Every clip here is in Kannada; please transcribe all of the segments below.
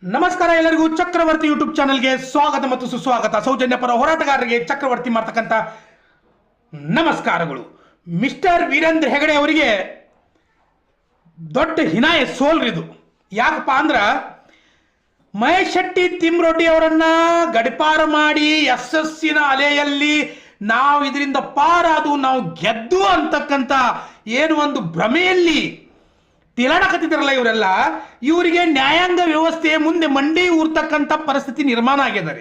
ನಮಸ್ಕಾರ ಎಲ್ಲರಿಗೂ ಚಕ್ರವರ್ತಿ ಯೂಟ್ಯೂಬ್ ಚಾನೆಲ್ಗೆ ಸ್ವಾಗತ ಮತ್ತು ಸುಸ್ವಾಗತ. ಸೌಜನ್ಯ ಪರ ಹೋರಾಟಗಾರರಿಗೆ ಚಕ್ರವರ್ತಿ ಮಾಡ್ತಕ್ಕಂಥ ನಮಸ್ಕಾರಗಳು. ಮಿಸ್ಟರ್ ವೀರೇಂದ್ರ ಹೆಗಡೆ ಅವರಿಗೆ ದೊಡ್ಡ ಹಿನಾಯ ಸೋಲ್ರಿದು. ಯಾಕಪ್ಪ ಅಂದ್ರೆ ಮಹೇಶ್ ಶೆಟ್ಟಿ ತಿಮ್ರೋಟಿ ಅವರನ್ನ ಗಡಿಪಾರ ಮಾಡಿ ಯಶಸ್ಸಿನ ಅಲೆಯಲ್ಲಿ ನಾವು ಇದರಿಂದ ಪಾರಾದು ನಾವು ಗೆದ್ದು ಅಂತಕ್ಕಂಥ ಏನು ಒಂದು ಭ್ರಮೆಯಲ್ಲಿ ತಿಲಾಡಕತ್ತಿದ್ರಲ್ಲ ಇವರೆಲ್ಲ, ಇವರಿಗೆ ನ್ಯಾಯಾಂಗ ವ್ಯವಸ್ಥೆ ಮುಂದೆ ಮಂಡಿ ಊರ್ತಕ್ಕಂಥ ಪರಿಸ್ಥಿತಿ ನಿರ್ಮಾಣ ಆಗ್ಯದ.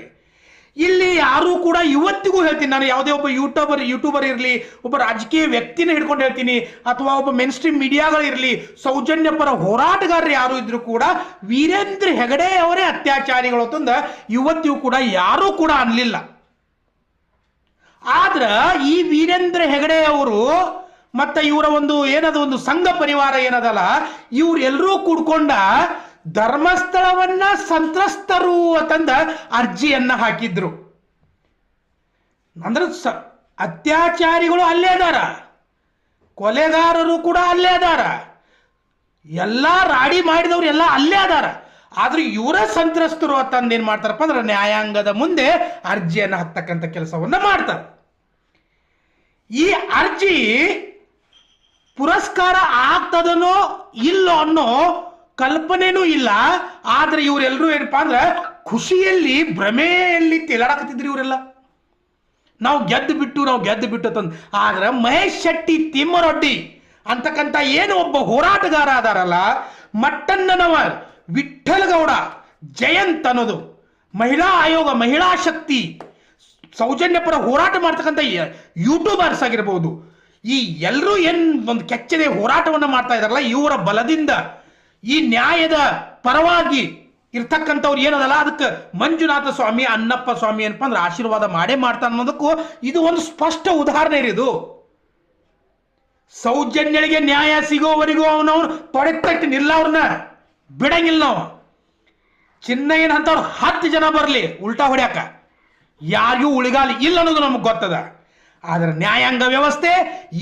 ಇಲ್ಲಿ ಯಾರೂ ಕೂಡ ಇವತ್ತಿಗೂ ಹೇಳ್ತೀನಿ, ನಾನು ಯಾವುದೇ ಒಬ್ಬ ಯೂಟ್ಯೂಬರ್ ಇರಲಿ, ಒಬ್ಬ ರಾಜಕೀಯ ವ್ಯಕ್ತಿನ ಹಿಡ್ಕೊಂಡು ಹೇಳ್ತೀನಿ, ಅಥವಾ ಒಬ್ಬ ಮೇನ್ ಸ್ಟ್ರೀಮ್ ಮೀಡಿಯಾಗಳಿರಲಿ, ಸೌಜನ್ಯ ಪರ ಹೋರಾಟಗಾರರು ಯಾರು ಇದ್ರು ಕೂಡ ವೀರೇಂದ್ರ ಹೆಗಡೆ ಅವರೇ ಅತ್ಯಾಚಾರಿಗಳು ಅಂತಂದ ಇವತ್ತಿಗೂ ಕೂಡ ಯಾರೂ ಕೂಡ ಅನ್ಲಿಲ್ಲ. ಆದ್ರ ಈ ವೀರೇಂದ್ರ ಹೆಗಡೆ ಅವರು ಮತ್ತೆ ಇವರ ಒಂದು ಏನದು ಒಂದು ಸಂಘ ಪರಿವಾರ ಏನದಲ್ಲ, ಇವರೆಲ್ಲರೂ ಕೂಡ್ಕೊಂಡ ಧರ್ಮಸ್ಥಳವನ್ನ ಸಂತ್ರಸ್ತರು ಅಂತಂದ ಅರ್ಜಿಯನ್ನ ಹಾಕಿದ್ರು. ಅಂದ್ರೆ ಅತ್ಯಾಚಾರಿಗಳು ಅಲ್ಲೇ ಅದಾರ, ಕೊಲೆಗಾರರು ಕೂಡ ಅಲ್ಲೇ ಅದಾರ, ಎಲ್ಲಾ ರಾಡಿ ಮಾಡಿದವರು ಎಲ್ಲ ಅಲ್ಲೇ ಅದಾರ. ಆದ್ರೆ ಇವರ ಸಂತ್ರಸ್ತರು ಅಂತಂದು ಏನ್ ಮಾಡ್ತಾರಪ್ಪ ಅಂದ್ರೆ ನ್ಯಾಯಾಂಗದ ಮುಂದೆ ಅರ್ಜಿಯನ್ನ ಹಾಕ್ತಕ್ಕಂಥ ಕೆಲಸವನ್ನ ಮಾಡ್ತಾರೆ. ಈ ಅರ್ಜಿ ಪುರಸ್ಕಾರ ಆಗ್ತದನೋ ಇಲ್ಲೋ ಅನ್ನೋ ಕಲ್ಪನೆನೂ ಇಲ್ಲ. ಆದ್ರೆ ಇವರೆಲ್ಲರೂ ಏನಪ್ಪಾ ಅಂದ್ರೆ ಖುಷಿಯಲ್ಲಿ ಭ್ರಮೆಯಲ್ಲಿ ತೇಲಾಡಕತ್ತಿದ್ರು ಇವರೆಲ್ಲ. ನಾವು ಗೆದ್ದು ಬಿಟ್ಟು ತಂದು. ಆದ್ರೆ ಮಹೇಶ್ ಶೆಟ್ಟಿ ತಿಮ್ಮರೊಡ್ಡಿ ಅಂತಕ್ಕಂಥ ಏನು ಒಬ್ಬ ಹೋರಾಟಗಾರ ಅದಾರಲ್ಲ, ಮಟ್ಟಣ್ಣನವರ್, ವಿಠ್ಠಲಗೌಡ, ಜಯಂತ್ ಅನ್ನೋದು, ಮಹಿಳಾ ಆಯೋಗ, ಮಹಿಳಾ ಶಕ್ತಿ, ಸೌಜನ್ಯ ಪರ ಹೋರಾಟ ಮಾಡ್ತಕ್ಕಂಥ ಯೂಟ್ಯೂಬರ್ಸ್ ಆಗಿರ್ಬೋದು, ಈ ಎಲ್ಲರೂ ಏನ್ ಒಂದು ಕೆಚ್ಚದೆ ಹೋರಾಟವನ್ನ ಮಾಡ್ತಾ ಇದಾರಲ್ಲ, ಇವರ ಬಲದಿಂದ ಈ ನ್ಯಾಯದ ಪರವಾಗಿ ಇರ್ತಕ್ಕಂಥವ್ರು ಏನದಲ್ಲ, ಅದಕ್ಕೆ ಮಂಜುನಾಥ ಸ್ವಾಮಿ, ಅನ್ನಪ್ಪ ಸ್ವಾಮಿ ಏನಪ್ಪ ಅಂದ್ರೆ ಆಶೀರ್ವಾದ ಮಾಡೇ ಮಾಡ್ತಾನೆ ಅನ್ನೋದಕ್ಕೂ ಇದು ಒಂದು ಸ್ಪಷ್ಟ ಉದಾಹರಣೆ ಇದು. ಸೌಜನ್ಯಳಿಗೆ ನ್ಯಾಯ ಸಿಗೋವರೆಗೂ ಅವನವ್ರು ತೊಡೆತಟ್ಟಿ ನಿಲ್ಲ, ಅವ್ರನ್ನ ಬಿಡಂಗಿಲ್ಲ ನಾವು. ಚಿನ್ನಯ್ಯನ ಅಂತವ್ರು 10 ಜನ ಬರಲಿ ಉಲ್ಟಾ ಹೊಡ್ಯಾಕ ಯಾರಿಗೂ ಉಳಿಗಾಲ ಇಲ್ಲ ಅನ್ನೋದು ನಮಗೆ ಗೊತ್ತದ. ಆದ್ರೆ ನ್ಯಾಯಾಂಗ ವ್ಯವಸ್ಥೆ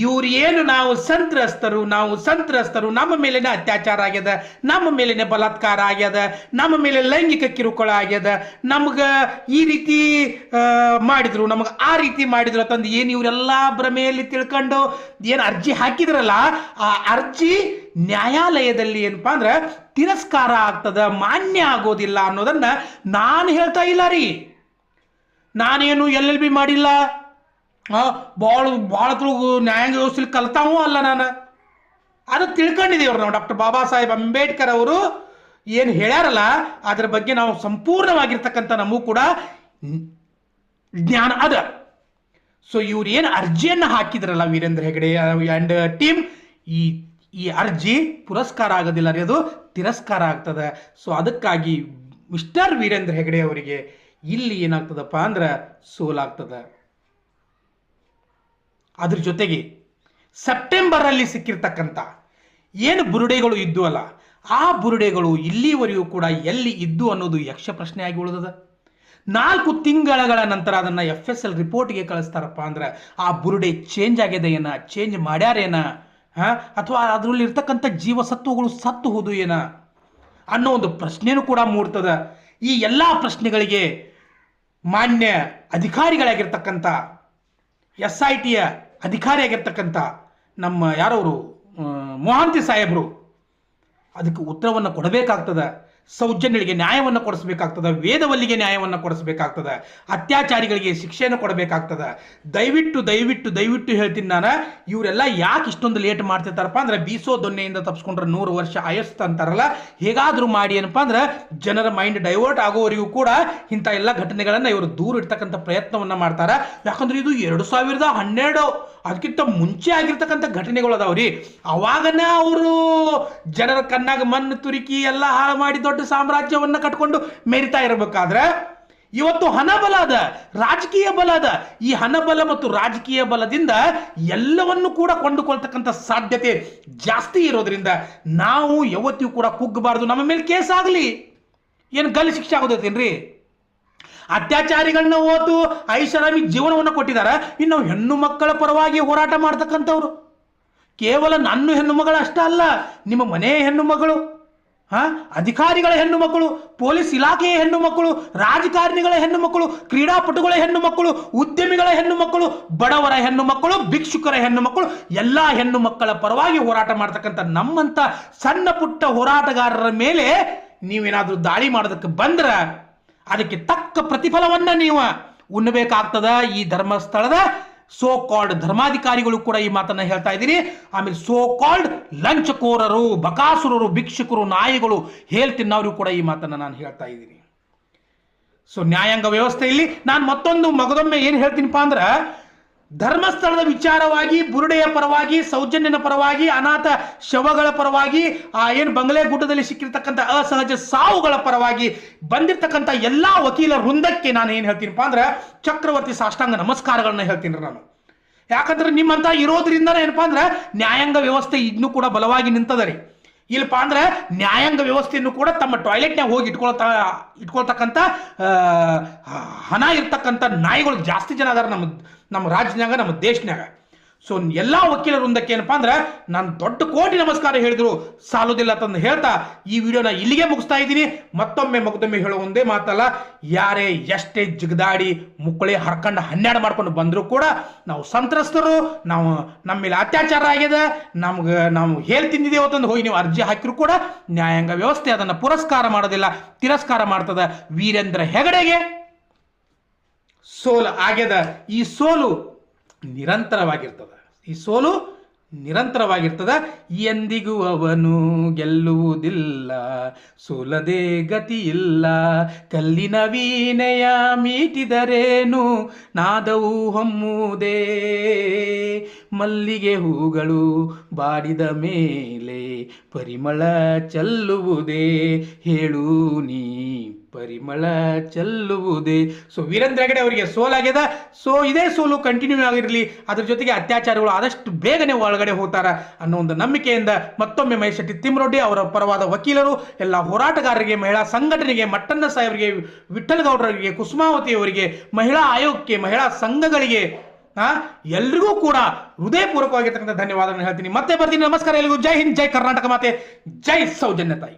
ಇವ್ರು ಏನು ನಾವು ಸಂತ್ರಸ್ತರು, ನಮ್ಮ ಮೇಲೇನೆ ಅತ್ಯಾಚಾರ ಆಗ್ಯದ, ನಮ್ಮ ಮೇಲೇನೆ ಬಲಾತ್ಕಾರ ಆಗ್ಯದ, ನಮ್ಮ ಮೇಲೆ ಲೈಂಗಿಕ ಕಿರುಕುಳ ಆಗ್ಯದ, ನಮ್ಗ ಈ ರೀತಿ ಮಾಡಿದ್ರು, ನಮಗೆ ಆ ರೀತಿ ಮಾಡಿದ್ರು ಅಂತಂದು ಏನು ಇವರೆಲ್ಲ ಭ್ರಮೆಯಲ್ಲಿ ತಿಳ್ಕೊಂಡು ಏನು ಅರ್ಜಿ ಹಾಕಿದ್ರಲ್ಲ, ಆ ಅರ್ಜಿ ನ್ಯಾಯಾಲಯದಲ್ಲಿ ಏನಪ್ಪಾ ಅಂದ್ರೆ ತಿರಸ್ಕಾರ ಆಗ್ತದ, ಮಾನ್ಯ ಆಗೋದಿಲ್ಲ ಅನ್ನೋದನ್ನ ನಾನು ಹೇಳ್ತಾ ಇಲ್ಲ ರೀ. ನಾನೇನು LLB ಮಾಡಿಲ್ಲ, ಭಾಳ ನ್ಯಾಯಾಂಗ ವ್ಯವಸ್ಥೆಯಲ್ಲಿ ಕಲ್ತಾವೂ ಅಲ್ಲ ನಾನು. ಅದು ತಿಳ್ಕೊಂಡಿದ್ದೀವ್ರು ನಾವು. ಡಾಕ್ಟರ್ ಬಾಬಾ ಸಾಹೇಬ್ ಅಂಬೇಡ್ಕರ್ ಅವರು ಏನು ಹೇಳ್ಯಾರಲ್ಲ, ಅದ್ರ ಬಗ್ಗೆ ನಾವು ಸಂಪೂರ್ಣವಾಗಿರ್ತಕ್ಕಂಥ ನಮಗೂ ಕೂಡ ಜ್ಞಾನ ಅದ. ಸೊ ಇವ್ರು ಏನು ಅರ್ಜಿಯನ್ನು ಹಾಕಿದ್ರಲ್ಲ ವೀರೇಂದ್ರ ಹೆಗಡೆ ಆ್ಯಂಡ್ ಟೀಮ್, ಈ ಅರ್ಜಿ ಪುರಸ್ಕಾರ ಆಗೋದಿಲ್ಲ ರೀ, ಅದು ತಿರಸ್ಕಾರ ಆಗ್ತದೆ. ಸೊ ಅದಕ್ಕಾಗಿ ಮಿಸ್ಟರ್ ವೀರೇಂದ್ರ ಹೆಗಡೆ ಅವರಿಗೆ ಇಲ್ಲಿ ಏನಾಗ್ತದಪ್ಪ ಅಂದ್ರೆ ಸೋಲಾಗ್ತದೆ. ಅದ್ರ ಜೊತೆಗೆ ಸೆಪ್ಟೆಂಬರ್ ಅಲ್ಲಿ ಸಿಕ್ಕಿರ್ತಕ್ಕಂಥ ಏನು ಬುರುಡೆಗಳು ಇದ್ದು ಅಲ್ಲ, ಆ ಬುರುಡೆಗಳು ಇಲ್ಲಿವರೆಗೂ ಕೂಡ ಎಲ್ಲಿ ಇದ್ದು ಅನ್ನೋದು ಯಕ್ಷ ಪ್ರಶ್ನೆ ಆಗಿ ಉಳಿದದ. 4 ತಿಂಗಳ ನಂತರ ಅದನ್ನ FSL ರಿಪೋರ್ಟ್ಗೆ ಕಳಿಸ್ತಾರಪ್ಪ ಅಂದ್ರೆ ಆ ಬುರುಡೆ ಚೇಂಜ್ ಆಗಿದೆ ಏನ, ಚೇಂಜ್ ಮಾಡ್ಯಾರೇನ, ಅಥವಾ ಅದರಲ್ಲಿ ಇರ್ತಕ್ಕಂಥ ಜೀವಸತ್ವಗಳು ಸತ್ತು ಹೋದು ಏನ ಅನ್ನೋ ಒಂದು ಪ್ರಶ್ನೆನೂ ಕೂಡ ಮೂಡ್ತದ. ಈ ಎಲ್ಲ ಪ್ರಶ್ನೆಗಳಿಗೆ ಮಾನ್ಯ ಅಧಿಕಾರಿಗಳಾಗಿರ್ತಕ್ಕಂಥ SITಯ ಅಧಿಕಾರಿಯಾಗಿರ್ತಕ್ಕಂಥ ನಮ್ಮ ಯಾರವರು ಮೊಹಾಂತಿ ಸಾಹೇಬರು ಅದಕ್ಕೆ ಉತ್ತರವನ್ನು ಕೊಡಬೇಕಾಗ್ತದೆ. ಸೌಜನ್ಯಗಳಿಗೆ ನ್ಯಾಯವನ್ನು ಕೊಡಿಸ್ಬೇಕಾಗ್ತದೆ, ವೇದವಲ್ಲಿಗೆ ನ್ಯಾಯವನ್ನು ಕೊಡಿಸ್ಬೇಕಾಗ್ತದೆ, ಅತ್ಯಾಚಾರಿಗಳಿಗೆ ಶಿಕ್ಷೆಯನ್ನು ಕೊಡಬೇಕಾಗ್ತದೆ. ದಯವಿಟ್ಟು ಹೇಳ್ತೀನಿ ನಾನು, ಇವರೆಲ್ಲ ಯಾಕೆ ಇಷ್ಟೊಂದು ಲೇಟ್ ಮಾಡ್ತಿರ್ತಾರಪ್ಪ ಅಂದ್ರೆ ಬೀಸೋ ದೊನ್ನೆಯಿಂದ ತಪ್ಪಿಸ್ಕೊಂಡ್ರೆ 100 ವರ್ಷ ಆಯಸ್ತ ಅಂತಾರಲ್ಲ, ಹೇಗಾದ್ರೂ ಮಾಡಿ ಏನಪ್ಪಾ ಅಂದ್ರೆ ಜನರ ಮೈಂಡ್ ಡೈವರ್ಟ್ ಆಗೋವರೆಗೂ ಕೂಡ ಇಂಥ ಎಲ್ಲ ಘಟನೆಗಳನ್ನ ಇವರು ದೂರ ಇಡ್ತಕ್ಕಂಥ ಪ್ರಯತ್ನವನ್ನ ಮಾಡ್ತಾರ. ಯಾಕಂದ್ರೆ ಇದು 2012 ಅದಕ್ಕಿಂತ ಮುಂಚೆ ಆಗಿರ್ತಕ್ಕಂಥ ಘಟನೆಗಳು ಅದಾವ್ರಿ. ಅವಾಗನ ಅವರು ಜನರ ಕಣ್ಣಾಗ ಮಣ್ಣು ತುರುಕಿ ಎಲ್ಲ ಹಾಳು ಮಾಡಿ ದೊಡ್ಡ ಸಾಮ್ರಾಜ್ಯವನ್ನ ಕಟ್ಕೊಂಡು ಮೆರಿತಾ ಇರಬೇಕಾದ್ರೆ ಇವತ್ತು ಹಣಬಲ ಅದ, ರಾಜಕೀಯ ಬಲ ಅದ. ಈ ಹಣಬಲ ಮತ್ತು ರಾಜಕೀಯ ಬಲದಿಂದ ಎಲ್ಲವನ್ನು ಕೂಡ ಕೊಂಡುಕೊಳ್ತಕ್ಕಂಥ ಸಾಧ್ಯತೆ ಜಾಸ್ತಿ ಇರೋದ್ರಿಂದ ನಾವು ಯಾವತ್ತಿಗೂ ಕೂಡ ಕುಗ್ಗಬಾರ್ದು. ನಮ್ಮ ಮೇಲೆ ಕೇಸ್ ಆಗಲಿ ಏನು ಗಲ್ಲು ಶಿಕ್ಷೆ ಆಗೋದೈತೇನ್ರಿ? ಅತ್ಯಾಚಾರಿಗಳನ್ನ ಓದು ಐಷಾರಾಮಿ ಜೀವನವನ್ನು ಕೊಟ್ಟಿದ್ದಾರೆ. ಇನ್ನು ಹೆಣ್ಣು ಮಕ್ಕಳ ಪರವಾಗಿ ಹೋರಾಟ ಮಾಡ್ತಕ್ಕಂಥವ್ರು ಕೇವಲ ನನ್ನ ಹೆಣ್ಣು ಮಗಳು ಅಷ್ಟೇ ಅಲ್ಲ, ನಿಮ್ಮ ಮನೆ ಹೆಣ್ಣು ಮಗಳು, ಅಧಿಕಾರಿಗಳ ಹೆಣ್ಣು ಮಕ್ಕಳು, ಪೊಲೀಸ್ ಇಲಾಖೆಯ ಹೆಣ್ಣು ಮಕ್ಕಳು, ರಾಜಕಾರಣಿಗಳ ಹೆಣ್ಣು ಮಕ್ಕಳು, ಕ್ರೀಡಾಪಟುಗಳ ಹೆಣ್ಣು ಮಕ್ಕಳು, ಉದ್ಯಮಿಗಳ ಹೆಣ್ಣು ಮಕ್ಕಳು, ಬಡವರ ಹೆಣ್ಣು ಮಕ್ಕಳು, ಭಿಕ್ಷುಕರ ಹೆಣ್ಣು ಮಕ್ಕಳು, ಎಲ್ಲ ಹೆಣ್ಣು ಮಕ್ಕಳ ಪರವಾಗಿ ಹೋರಾಟ ಮಾಡ್ತಕ್ಕಂಥ ನಮ್ಮಂತ ಸಣ್ಣ ಪುಟ್ಟ ಹೋರಾಟಗಾರರ ಮೇಲೆ ನೀವೇನಾದ್ರೂ ದಾಳಿ ಮಾಡೋದಕ್ಕೆ ಬಂದ್ರ ಅದಕ್ಕೆ ತಕ್ಕ ಪ್ರತಿಫಲವನ್ನ ನೀವು ಉಣ್ಣಬೇಕಾಗ್ತದ. ಈ ಧರ್ಮಸ್ಥಳದ ಸೋ ಕಾಲ್ಡ್ ಧರ್ಮಾಧಿಕಾರಿಗಳು ಕೂಡ ಈ ಮಾತನ್ನ ಹೇಳ್ತಾ ಇದ್ದೀನಿ. ಆಮೇಲೆ ಸೋ ಕಾಲ್ಡ್ ಲಂಚಕೋರರು, ಬಕಾಸುರರು, ಭಿಕ್ಷುಕರು, ನಾಯಿಗಳು, ಹೇಳ್ತಿನ್ನವರು ಕೂಡ ಈ ಮಾತನ್ನ ನಾನು ಹೇಳ್ತಾ ಇದ್ದೀನಿ. ಸೊ ನ್ಯಾಯಾಂಗ ವ್ಯವಸ್ಥೆಯಲ್ಲಿ ನಾನು ಮಗದೊಮ್ಮೆ ಏನು ಹೇಳ್ತೀನಿಪ್ಪ ಅಂದ್ರ, ಧರ್ಮಸ್ಥಳದ ವಿಚಾರವಾಗಿ, ಬುರುಡೆಯ ಪರವಾಗಿ, ಸೌಜನ್ಯನ ಪರವಾಗಿ, ಅನಾಥ ಶವಗಳ ಪರವಾಗಿ, ಏನು ಬಂಗಲೆ ಗುಡ್ಡದಲ್ಲಿ ಸಿಕ್ಕಿರ್ತಕ್ಕಂಥ ಅಸಹಜ ಸಾವುಗಳ ಪರವಾಗಿ ಬಂದಿರತಕ್ಕಂಥ ಎಲ್ಲಾ ವಕೀಲ ವೃಂದಕ್ಕೆ ನಾನು ಏನು ಹೇಳ್ತೀನಿಪ್ಪ ಅಂದ್ರೆ ಚಕ್ರವರ್ತಿ ಸಾಷ್ಟಾಂಗ ನಮಸ್ಕಾರಗಳನ್ನ ಹೇಳ್ತೀನಿ ನಾನು. ಯಾಕಂದ್ರೆ ನಿಮ್ಮಂತ ಇರೋದ್ರಿಂದ ಏನಪ್ಪಾ ಅಂದ್ರೆ ನ್ಯಾಯಾಂಗ ವ್ಯವಸ್ಥೆ ಇನ್ನೂ ಕೂಡ ಬಲವಾಗಿ ನಿಂತದರಿ. ಇಲ್ಲಪ್ಪ ಅಂದ್ರೆ ನ್ಯಾಯಾಂಗ ವ್ಯವಸ್ಥೆಯನ್ನು ಕೂಡ ತಮ್ಮ ಟಾಯ್ಲೆಟ್ನಾಗ ಹೋಗಿ ಇಟ್ಕೊಳ್ತಕ್ಕಂಥ ಹಣ ಇರ್ತಕ್ಕಂಥ ನಾಯಿಗಳು ಜಾಸ್ತಿ ಜನ ಅದಾರ ನಮ್ಮ ರಾಜ್ಯನಾಗ, ನಮ್ಮ ದೇಶನಾಗ. ಸೊ ಎಲ್ಲಾ ವಕೀಲ ವೃಂದಕ್ಕೆ ಏನಪ್ಪಾ ಅಂದ್ರೆ ನಾನು ದೊಡ್ಡ ಕೋಟಿ ನಮಸ್ಕಾರ ಹೇಳಿದ್ರು ಸಾಲುದಿಲ್ಲ ತಂದು ಹೇಳ್ತಾ ಈ ವಿಡಿಯೋನ ಇಲ್ಲಿಗೆ ಮುಗಿಸ್ತಾ ಇದ್ದೀನಿ. ಮಗದೊಮ್ಮೆ ಹೇಳೋ ಒಂದೇ ಮಾತಲ್ಲ, ಯಾರೇ ಎಷ್ಟೇ ಜಿಗದಾಡಿ ಮುಕ್ಕಳಿ ಹರ್ಕೊಂಡು 12 ಮಾಡ್ಕೊಂಡು ಬಂದರೂ ಕೂಡ ನಾವು ಸಂತ್ರಸ್ತರು, ನಮ್ಮ ಮೇಲೆ ಅತ್ಯಾಚಾರ ಆಗಿದೆ, ನಾವು ಹೇಳಿ ತಿಂದಿದ್ದೇವೆ ಅಂತಂದು ಹೋಗಿ ನೀವು ಅರ್ಜಿ ಹಾಕಿದ್ರು ಕೂಡ ನ್ಯಾಯಾಂಗ ವ್ಯವಸ್ಥೆ ಅದನ್ನು ಪುರಸ್ಕಾರ ಮಾಡೋದಿಲ್ಲ, ತಿರಸ್ಕಾರ ಮಾಡ್ತದ. ವೀರೇಂದ್ರ ಹೆಗಡೆಗೆ ಸೋಲು ಆಗ್ಯದ. ಈ ಸೋಲು ನಿರಂತರವಾಗಿರ್ತದ. ಎಂದಿಗೂ ಅವನು ಗೆಲ್ಲುವುದಿಲ್ಲ, ಸೋಲದೆ ಗತಿ ಇಲ್ಲ. ಕಲ್ಲಿನ ವೀಣೆಯ ಮೀಟಿದರೇನು ನಾದವು ಹೊಮ್ಮುವುದೇ, ಮಲ್ಲಿಗೆ ಹೂಗಳು ಬಾಡಿದ ಮೇಲೆ ಪರಿಮಳ ಚೆಲ್ಲುವುದೇ, ಹೇಳು ನೀ ಪರಿಮಳ ಚೆಲ್ಲುವುದೇ. ಸೊ ವೀರೇಂದ್ರ ಹೆಗಡೆ ಅವರಿಗೆ ಸೋಲಾಗ್ಯದ. ಸೊ ಇದೇ ಸೋಲು ಕಂಟಿನ್ಯೂ ಆಗಿರಲಿ, ಅದ್ರ ಜೊತೆಗೆ ಅತ್ಯಾಚಾರಗಳು ಆದಷ್ಟು ಬೇಗನೆ ಒಳಗಡೆ ಹೋಗ್ತಾರ ಅನ್ನೋ ಒಂದು ನಂಬಿಕೆಯಿಂದ ಮತ್ತೊಮ್ಮೆ ಮಹೇಶ್ ತಿಮ್ಮರೊಡ್ಡಿ ಅವರ ಪರವಾದ ವಕೀಲರು, ಎಲ್ಲ ಹೋರಾಟಗಾರರಿಗೆ, ಮಹಿಳಾ ಸಂಘಟನೆಗೆ, ಮಟ್ಟಣ್ಣ ಸಾಹೇಬರಿಗೆ, ವಿಠ್ಠಲಗೌಡರಿಗೆ, ಕುಸುಮಾವತಿ ಅವರಿಗೆ, ಮಹಿಳಾ ಆಯೋಗಕ್ಕೆ, ಮಹಿಳಾ ಸಂಘಗಳಿಗೆ ಎಲ್ರಿಗೂ ಕೂಡ ಹೃದಯಪೂರ್ವಕವಾಗಿರ್ತಕ್ಕಂಥ ಧನ್ಯವಾದಗಳನ್ನು ಹೇಳ್ತೀನಿ. ಮತ್ತೆ ಬರ್ತೀನಿ. ನಮಸ್ಕಾರ ಎಲ್ರಿಗೂ. ಜೈ ಹಿಂದ್, ಜೈ ಕರ್ನಾಟಕ ಮಾತೆ, ಜೈ ಸೌಜನ್ಯ ತಾಯಿ.